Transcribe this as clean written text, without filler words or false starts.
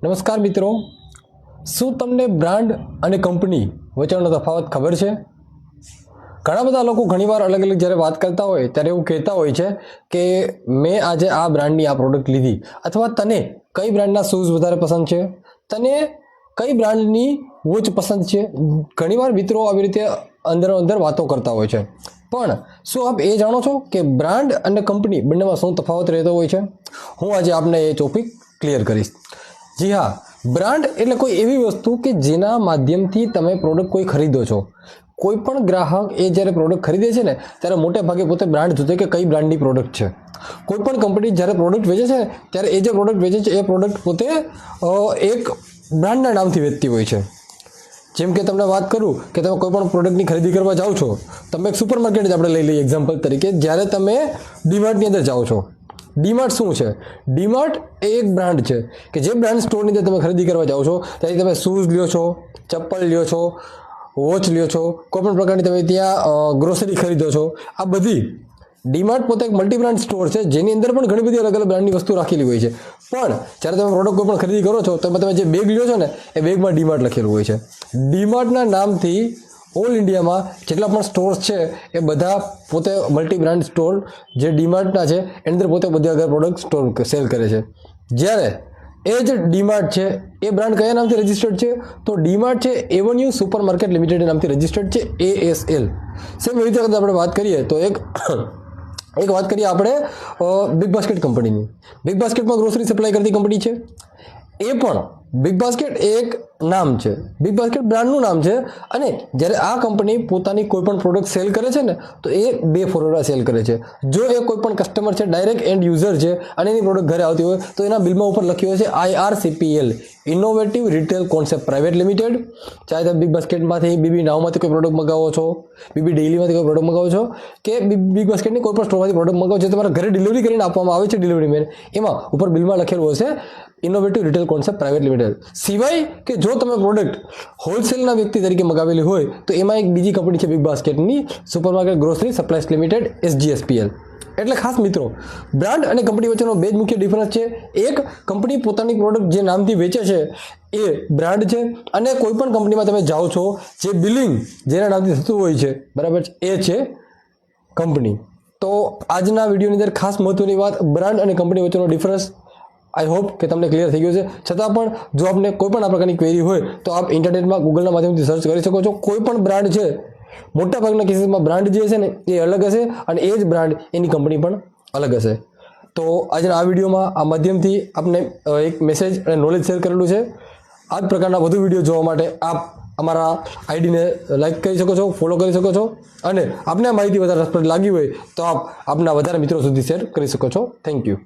નમસ્કાર મિત્રો, શું તમને બ્રાન્ડ અને કંપની વચ્ચેનો તફાવત ખબર છે? ઘણા બધા લોકો ઘણીવાર અલગ અલગ જ્યારે વાત કરતા હોય ત્યારે એવું કહેતા હોય છે કે મેં આજે આ બ્રાન્ડની આ પ્રોડક્ટ લીધી, અથવા તને કઈ બ્રાન્ડના શૂઝ વધારે પસંદ છે, તને કઈ બ્રાન્ડની વોચ પસંદ છે. ઘણીવાર મિત્રો આવી રીતે અંદર વાતો કરતા હોય છે. પણ શું આપ એ જાણો છો કે બ્રાન્ડ અને કંપની બંનેમાં શું તફાવત રહેતો હોય છે? હું આજે આપને એ ટોપિક ક્લિયર કરીશ. જી હા, બ્રાન્ડ એટલે કોઈ એવી વસ્તુ કે જેના માધ્યમથી તમે પ્રોડક્ટ કોઈ ખરીદો છો. કોઈ પણ ગ્રાહક એ જ્યારે પ્રોડક્ટ ખરીદે છે ને ત્યારે મોટે ભાગે પોતે બ્રાન્ડ જોતે કે કઈ બ્રાન્ડની પ્રોડક્ટ છે. કોઈ પણ કંપની જ્યારે પ્રોડક્ટ વેચે છે ને ત્યારે એ જે પ્રોડક્ટ વેચે છે એ પ્રોડક્ટ પોતે એક બ્રાન્ડના નામથી વેચતી હોય છે. જેમ કે તમને વાત કરું કે તમે કોઈ પણ પ્રોડક્ટની ખરીદી કરવા જાઓ છો, તમે એક સુપર માર્કેટ જ આપણે લઈ લઈએ એક્ઝામ્પલ તરીકે. જ્યારે તમે ડીમાર્ટની અંદર જાઓ છો, ડીમાર્ટ શું છે? ડીમાર્ટ એ એક બ્રાન્ડ છે કે જે બ્રાન્ડ સ્ટોરની અંદર તમે ખરીદી કરવા જાઓ છો ત્યાંથી તમે શૂઝ લ્યો છો, ચપ્પલ લ્યો છો, વોચ લ્યો છો, કોઈ પણ પ્રકારની તમે ત્યાં ગ્રોસરી ખરીદો છો. આ બધી ડીમાર્ટ પોતે એક મલ્ટી બ્રાન્ડ સ્ટોર છે જેની અંદર પણ ઘણી બધી અલગ અલગ બ્રાન્ડની વસ્તુ રાખેલી હોય છે. પણ જ્યારે તમે પ્રોડક્ટ કોઈ પણ ખરીદી કરો છો તો તમે જે બેગ લ્યો છો ને એ બેગમાં ડીમાર્ટ લખેલું હોય છે. ડીમાર્ટના નામથી ઓલ ઇન્ડિયામાં જેટલા પણ સ્ટોર્સ છે એ બધા પોતે મલ્ટી બ્રાન્ડ સ્ટોર જે ડીમાર્ટના છે એની અંદર પોતે બધી આગળ પ્રોડક્ટ સ્ટોર સેલ કરે છે. જ્યારે એ જ ડીમાર્ટ છે એ બ્રાન્ડ કયા નામથી રજિસ્ટર્ડ છે? તો ડીમાર્ટ છે એવન્યુ સુપર માર્કેટ લિમિટેડ નામથી રજિસ્ટર્ડ છે, ASL. સેમ એવી રીતે આપણે વાત કરીએ તો એક વાત કરીએ આપણે બિગ બાસ્કેટ કંપનીની. બિગ બાસ્કેટમાં ગ્રોસરી સપ્લાય કરતી કંપની છે. એ પણ બિગ બાસ્કેટ એક નામ છે, બિગ બાસ્કેટ બ્રાન્ડનું નામ છે. અને જ્યારે આ કંપની પોતાની કોઈ પણ પ્રોડક્ટ સેલ કરે છે ને તો એ બે ફોર્મ્યુલા સેલ કરે છે. જો એ કોઈ પણ કસ્ટમર છે, ડાયરેક્ટ એન્ડ યુઝર છે અને એની પ્રોડક્ટ ઘરે આવતી હોય તો એના બિલમાં ઉપર લખ્યું હોય છે IRCPL, innovative retail concept private limited. ચાહે તમે બિગ બાસ્કેટમાંથી, બીબી નાવમાંથી કોઈ પ્રોડક્ટ મંગાવો છો, બીબી ડેઇલીમાંથી કોઈ પ્રોડક્ટ મંગાવો છો, કે બિગ બાસ્કેટની કોઈ પણ સ્ટોરમાંથી પ્રોડક્ટ મંગાવો જે તમારા ઘરે ડિલિવરી કરીને આપવામાં આવે છે ડિલિવરી મેન, એમાં ઉપર બિલમાં લખેલું હશે innovative retail concept private limited. સિવાય કે જો તમે પ્રોડક્ટ હોલસેલના વ્યક્તિ તરીકે મગાવેલી હોય તો એમાં એક બીજી કંપની છે બિગ બાસ્કેટની supermarket grocery suppliers limited, SGSPL. એટલે ખાસ મિત્રો, બ્રાન્ડ અને કંપની વચ્ચેનો બે જ મુખ્ય ડિફરન્સ છે. એક, કંપની પોતાની પ્રોડક્ટ જે નામથી વેચે છે એ બ્રાન્ડ છે, અને કોઈ પણ કંપનીમાં તમે જાઓ છો જે બિલિંગ જેના નામથી થતું હોય છે, બરાબર છે, એ છે કંપની. તો આજના વિડીયોની અંદર ખાસ મહત્વની વાત બ્રાન્ડ અને કંપની વચ્ચેનો ડિફરન્સ. આઈ હોપ કે તમને ક્લિયર થઈ ગયું છે. છતાં પણ જો આપને કોઈ પણ આ પ્રકારની ક્વેરી હોય તો આપ ઇન્ટરનેટમાં ગૂગલના માધ્યમથી સર્ચ કરી શકો છો. કોઈ પણ બ્રાન્ડ છે, મોટાભાગના કેસીસમાં બ્રાન્ડ જે છે ને એ અલગ હશે અને એ જ બ્રાન્ડ એની કંપની પણ અલગ હશે. તો આજના આ વિડીયોમાં આ માધ્યમથી આપને એક મેસેજ અને નોલેજ શેર કરેલું છે. આ જ પ્રકારના વધુ વિડીયો જોવા માટે આપ અમારા આઈડીને લાઈક કરી શકો છો, ફોલો કરી શકો છો, અને આપને આ માહિતી વધારે રસપ્રદ લાગી હોય તો આપ આપના વધારે મિત્રો સુધી શેર કરી શકો છો. Thank you.